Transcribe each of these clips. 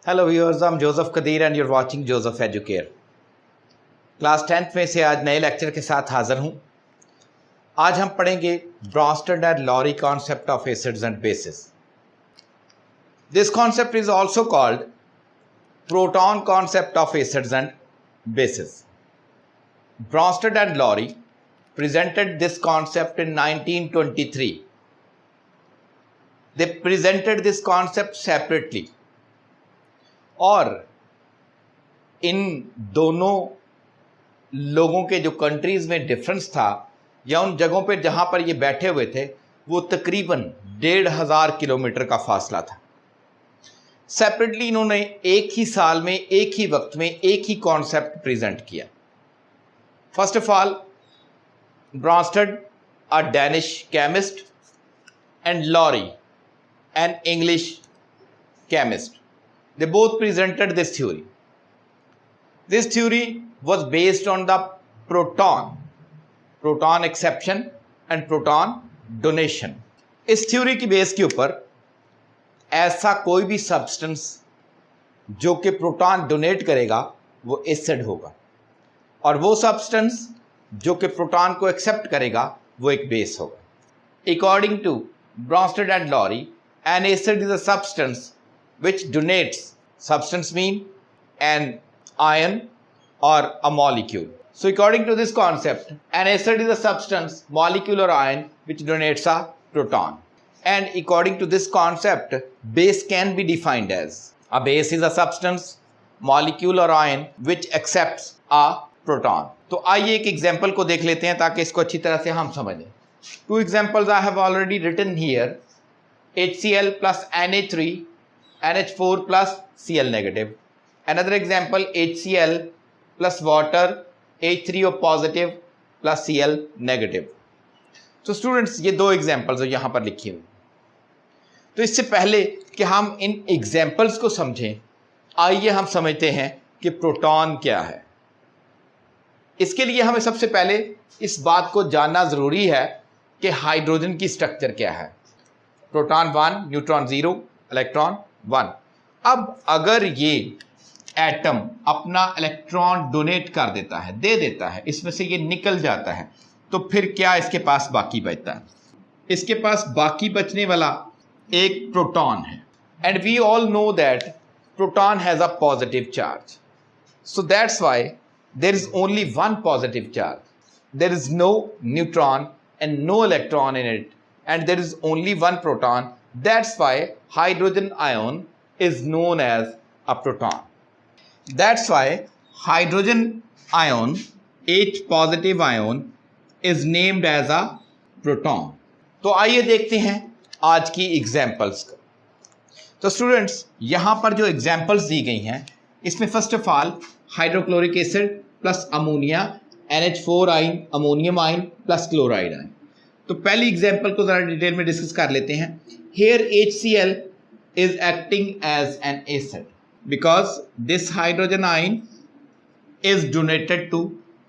Hello viewers, I am Joseph Kadir and you are watching Joseph Educare. Class 10th में से आज नए lecture के साथ हाजिर हूं। आज हम पढ़ेंगे Bronsted and Lowry concept of acids and bases. This concept is also called proton concept of acids and bases. Bronsted and Lowry presented this concept in 1923. They presented this concept separately. और इन दोनों लोगों के जो countries में difference था या उन जगहों पे जहाँ पर ये बैठे हुए थे वो तकरीबन 1500 किलोमीटर का फासला था। सेपरेटली इन्होंने एक ही साल में एक ही वक्त में एक ही कॉन्सेप्ट प्रेजेंट किया। First of all, Bronsted a Danish chemist and Lowry an English chemist, they both presented this theory. This theory was based on the proton exception and proton donation. इस थ्योरी की base के ऊपर ऐसा कोई भी substance जो कि proton donate करेगा वो एसिड होगा, और वो सब्सटेंस जो कि प्रोटॉन को एक्सेप्ट करेगा वो एक बेस होगा। According to Bronsted and Lowry, an acid is a substance which donates. Substance mean an ion or a molecule. So according to this concept, an acid is a substance, molecule or ion which donates a proton. And according to this concept, base can be defined as a base is a substance, molecule or ion which accepts a proton. तो आइए एक example को देख लेते हैं ताकि इसको अच्छी तरह से हम समझ लें। Two examples I have already written here. HCl plus Na3, NH4 plus Cl negative. Another example, HCl plus water, H3O positive plus Cl negative. तो स्टूडेंट्स, ये दो एग्जाम्पल्स यहाँ पर लिखी हुई। तो इससे पहले कि हम इन एग्जाम्पल्स को समझें, आइए हम समझते हैं कि प्रोटॉन क्या है। इसके लिए हमें सबसे पहले इस बात को जानना ज़रूरी है कि हाइड्रोजन की स्ट्रक्चर क्या है। Proton 1, neutron 0, electron 1। अब अगर ये एटम अपना इलेक्ट्रॉन डोनेट कर देता है, दे देता है, इसमें से ये निकल जाता है, तो फिर क्या इसके पास बाकी बचता है? इसके पास बाकी बचने वाला एक प्रोटॉन है। And we all know that proton has a positive charge, so that's why there is only one positive charge, there is no neutron and no electron in it, and there is only one proton. That's why hydrogen ion is known as a proton. That's why hydrogen ion, H positive ion, is named as a proton. तो आइए देखते हैं आज की examples को। तो students, यहाँ पर जो एग्जाम्पल्स दी गई हैं इसमें first of all hydrochloric acid plus ammonia, NH4 आइन, अमोनियम आइन प्लस क्लोराइड आइन। तो पहली एग्जाम्पल को ज़रा डिटेल में डिस्कस कर लेते हैं। Here HCl is acting as an acid because this hydrogen ion is donated to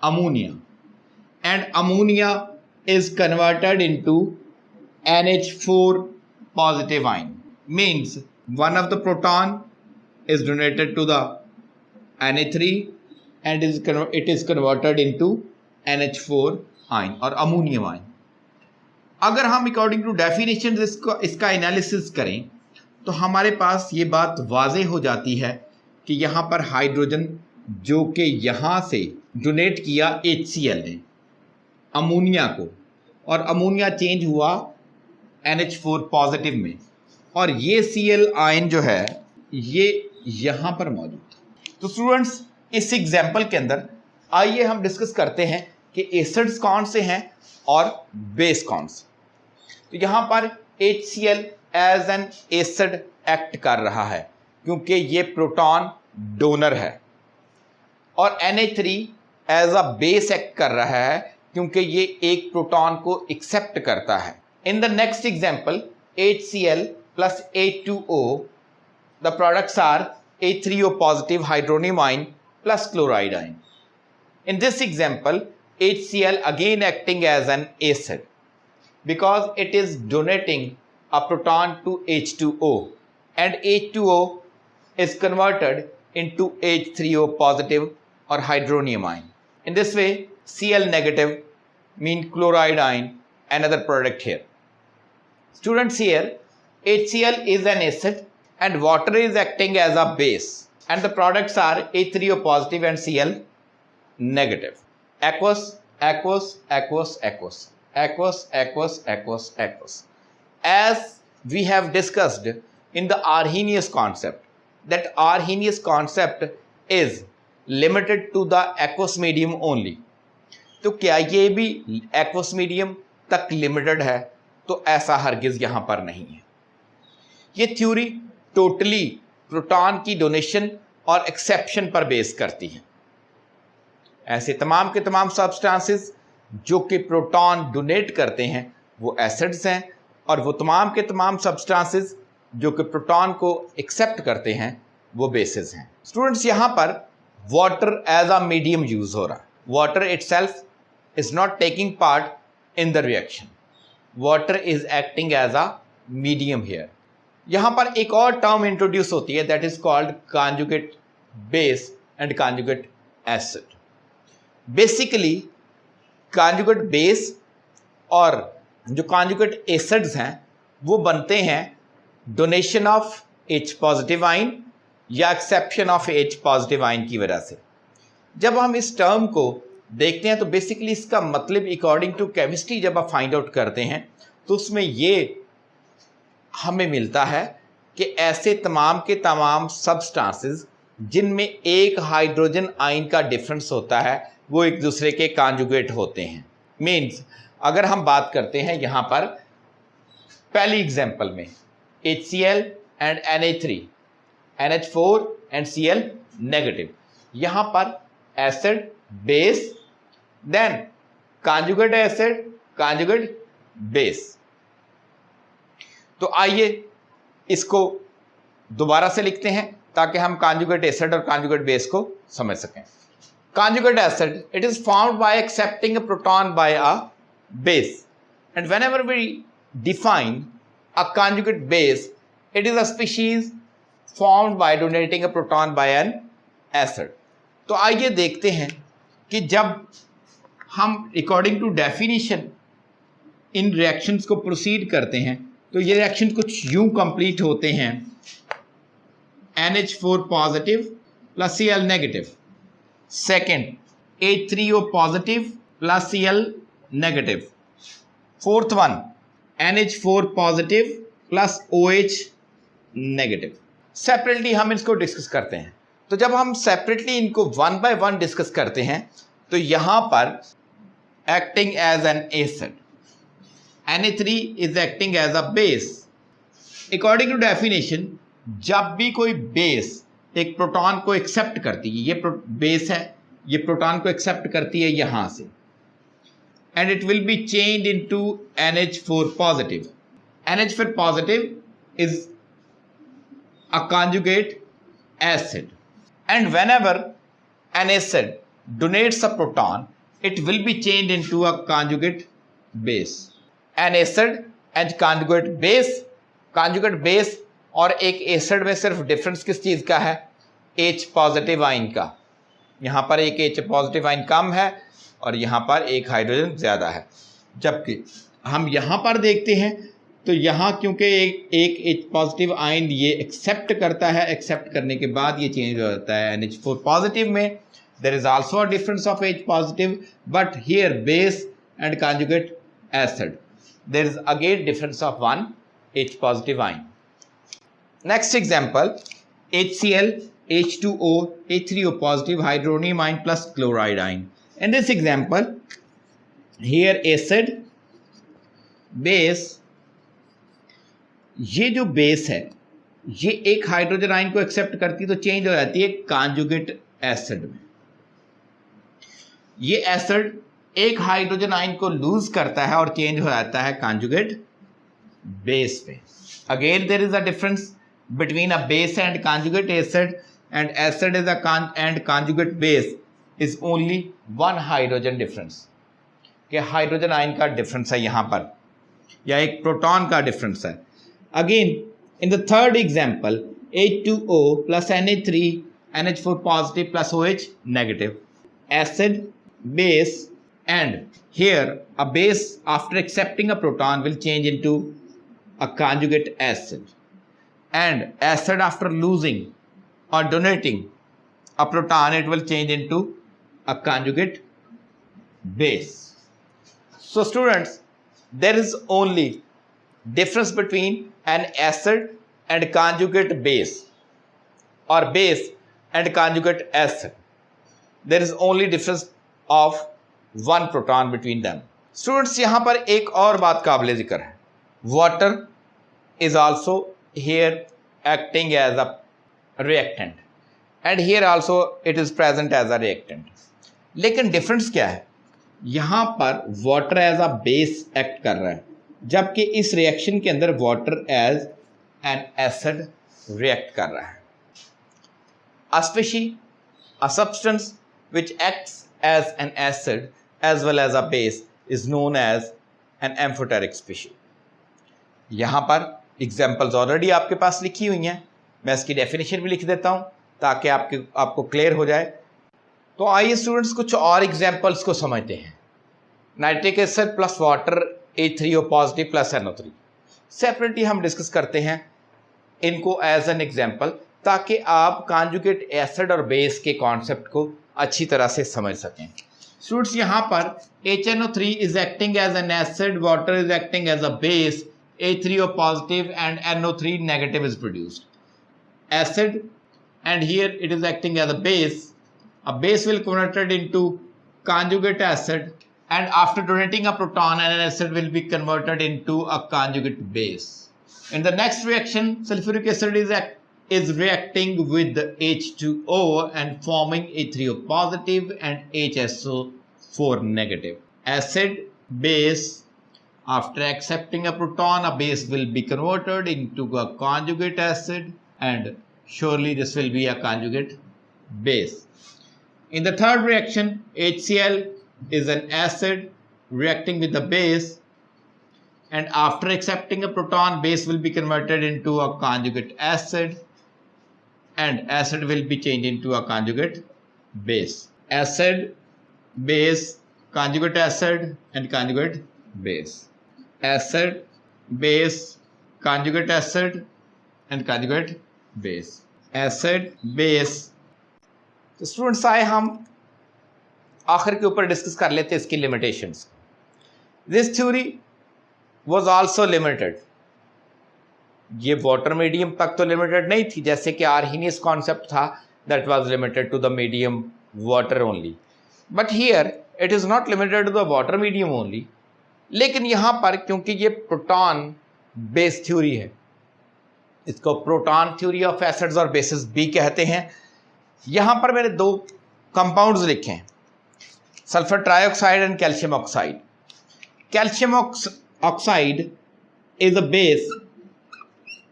ammonia, and ammonia is converted into NH4 positive ion. Means one of the proton is donated to the Na3 and it is converted into NH4 ion or ammonium ion. अगर हम according to definition इसका analysis करें तो हमारे पास ये बात वाज़ेह हो जाती है कि यहाँ पर हाइड्रोजन जो कि यहाँ से डोनेट किया HCl ने अमोनिया को, और अमोनिया चेंज हुआ NH4 पॉजिटिव में, और ये Cl आयन जो है ये यहाँ पर मौजूद है। तो स्टूडेंट्स, इस एग्जाम्पल के अंदर आइए हम डिस्कस करते हैं कि एसिड्स कौन से हैं और बेस कौन से। तो यहाँ पर HCl as an acid act कर रहा है क्योंकि ये प्रोटॉन डोनर है, और Na3 as a base act कर रहा है क्योंकि ये एक प्रोटॉन को एक्सेप्ट करता है। In the next example HCl plus H2O, the products are H3O positive hydronium ion plus chloride ion. In this example HCl again acting as an acid because it is donating a proton to H2O, and H2O is converted into H3O positive or hydronium ion. In this way, Cl negative mean chloride ion, another product here. Students, here HCl is an acid and water is acting as a base, and the products are H3O positive and Cl negative. Aqueous, aqueous, aqueous, aqueous, aqueous, aqueous, aqueous, aqueous. As we have discussed in the Arrhenius concept, that Arrhenius concept is limited to the aqueous medium only. तो क्या ये भी aqueous medium तक limited है? तो ऐसा हरगिज यहाँ पर नहीं है. ये थ्योरी टोटली प्रोटॉन की डोनेशन और एक्सेप्शन पर बेस करती है. ऐसे तमाम के तमाम सब्सटेंसेस जो कि प्रोटॉन डोनेट करते हैं वो एसिड्स हैं, और वो तमाम के तमाम सब्सटेंसेस जो कि प्रोटॉन को एक्सेप्ट करते हैं वो बेसिस हैं. स्टूडेंट्स, यहाँ पर water as a medium use हो रहा है. Water itself is not taking part in the reaction. Water is acting as a medium here. यहाँ पर एक और टर्म इंट्रोड्यूस होती है, that is called conjugate base and conjugate acid. Basically conjugate base और जो कॉन्जुगेट एसिड्स हैं वो बनते हैं donation of H positive ion या exception of H positive ion की वजह से. जब हम इस टर्म को देखते हैं तो बेसिकली इसका मतलब अकॉर्डिंग टू केमिस्ट्री जब आप फाइंड आउट करते हैं तो उसमें ये हमें मिलता है कि ऐसे तमाम के तमाम सब्सटेंसेस जिनमें एक हाइड्रोजन आयन का डिफरेंस होता है वो एक दूसरे के कॉन्जुगेट होते हैं. मीन्स अगर हम बात करते हैं यहाँ पर पहली एग्जांपल में HCl and Na3, NH4 and Cl negative, यहाँ पर acid base then conjugate acid conjugate base. तो आइए इसको दोबारा से लिखते हैं ताकि हम कॉन्जुगेट एसिड और कॉन्जुगेट बेस को समझ सकें. Conjugate acid, it is formed by accepting a proton by a base, and whenever we define a conjugate base, it is a species formed by donating a proton by an acid. तो आइए देखते हैं कि जब हम according to definition in reactions को proceed करते हैं तो ये reaction कुछ यूं complete होते हैं. NH4 positive plus Cl negative. Second, H3O positive plus Cl negative. Fourth one, NH4 positive plus OH negative. Separately हम इसको डिस्कस करते हैं. तो जब हम सेपरेटली इनको वन बाय वन डिस्कस करते हैं तो यहाँ पर acting as an acid, Na3 is acting as a base. According to definition, जब भी कोई बेस एक प्रोटॉन को एक्सेप्ट करती है, ये बेस है, ये प्रोटॉन को एक्सेप्ट करती है यहाँ से, and it will be changed into NH4 positive. NH4 positive is a conjugate acid, and whenever an acid donates a proton, it will be changed into a conjugate base. An acid and conjugate base और एक acid में सिर्फ difference किस चीज़ का है? H positive ion का. यहाँ पर एक H पॉजिटिव आयन कम है और यहाँ पर एक हाइड्रोजन ज़्यादा है. जबकि हम यहाँ पर देखते हैं तो यहाँ क्योंकि एक H पॉजिटिव आयन ये एक्सेप्ट करता है, एक्सेप्ट करने के बाद ये चेंज हो जाता है NH4 पॉजिटिव में. There is also a difference of H positive, but here base and conjugate acid there is again difference of one H positive ion. Next example, HCl, H2O, H3O positive hydronium ion plus chloride ion. In this example, here acid, base, ये जो base है ये एक hydrogen ion को accept करती है तो change हो जाती है कॉन्जुगेट एसिड में. ये एसिड एक हाइड्रोजन आयन को लूज करता है और चेंज हो जाता है कॉन्जुगेट बेस पे. Again there is a difference between a base and conjugate acid, and acid is and conjugate base is only one hydrogen difference. कि हाइड्रोजन आयन का डिफरेंस है यहाँ पर या एक प्रोटॉन का डिफरेंस है. Again in the third example H2O plus Na3 NH4 positive plus OH negative. Acid, base, and here a base after accepting a proton will change into a conjugate acid, and acid after losing or donating a proton, it will change into a conjugate base. So students, there is only difference between an acid and conjugate base or base and conjugate acid. There is only difference of one proton between them. Students, यहाँ पर एक और बात काबिल जिक्र है. Water is also here acting as a reactant, and here also it is present as a reactant. लेकिन difference क्या है? यहाँ पर water as a base act कर रहा है, जबकि इस रिएक्शन के अंदर water as an acid react कर रहा है. A species, a substance which acts as an acid as well as a base is known as an amphoteric species. यहाँ पर एग्जाम्पल्स ऑलरेडी आपके पास लिखी हुई हैं, मैं इसकी डेफिनेशन भी लिख देता हूँ ताकि आपको क्लियर हो जाए. तो आइए स्टूडेंट्स कुछ और एग्जाम्पल्स को समझते हैं. Nitric acid plus water H3O positive plus NO3 separately हम डिस्कस करते हैं इनको एज एन एग्जाम्पल, ताकि आप कॉन्जुगेट एसिड और बेस के कॉन्सेप्ट को अच्छी तरह से समझ सकें. स्टूडेंट्स, यहाँ पर HNO3 is acting as an acid, water is acting as a base, H3O positive and NO3 negative is produced. Acid, and here it is acting as a base. A base will converted into conjugate acid, and after donating a proton, an acid will be converted into a conjugate base. In the next reaction, sulfuric acid is reacting with the H2O and forming H3O positive and HSO4 negative. Acid, base. After accepting a proton, a base will be converted into a conjugate acid, and surely this will be a conjugate base. In the third reaction, HCl is an acid reacting with the base, and after accepting a proton, base will be converted into a conjugate acid, and acid will be changed into a conjugate base. Acid, base, conjugate acid, and conjugate base. Acid, base, conjugate acid, and conjugate base. Acid, base. तो students, आए हम आखिर के ऊपर discuss कर लेते हैं इसकी limitations. This theory was also limited. ये वाटर मीडियम तक तो लिमिटेड नहीं थी, जैसे कि आर्हीनियस कॉन्सेप्ट था, that was limited to the medium water only. But here it is not limited to the water medium only. लेकिन यहाँ पर क्योंकि ये प्रोटॉन बेस थ्योरी है, इसको प्रोटॉन थ्योरी ऑफ एसिड्स और बेसिस भी कहते हैं. यहाँ पर मैंने दो कंपाउंड्स लिखे हैं, sulphur trioxide and calcium oxide. Calcium oxide is a base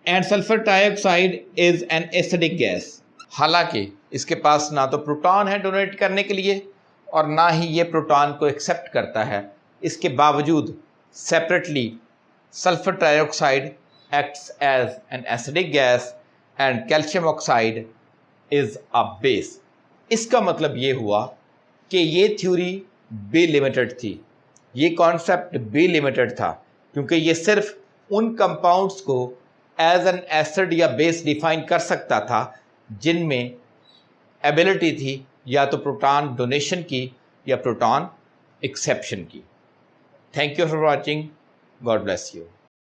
and sulphur trioxide is an acidic gas. हालांकि इसके पास ना तो प्रोटॉन है डोनेट करने के लिए और ना ही ये प्रोटॉन को एक्सेप्ट करता है. इसके बावजूद separately sulphur trioxide acts as an acidic gas and calcium oxide is a base. इसका मतलब ये हुआ कि ये थ्योरी बी लिमिटेड थी, ये कॉन्सेप्ट बी लिमिटेड था, क्योंकि ये सिर्फ उन कंपाउंड्स को एज एन एसिड या बेस डिफाइन कर सकता था जिनमें एबिलिटी थी या तो प्रोटॉन डोनेशन की या प्रोटॉन एक्सेप्शन की. Thank you for watching. God bless you.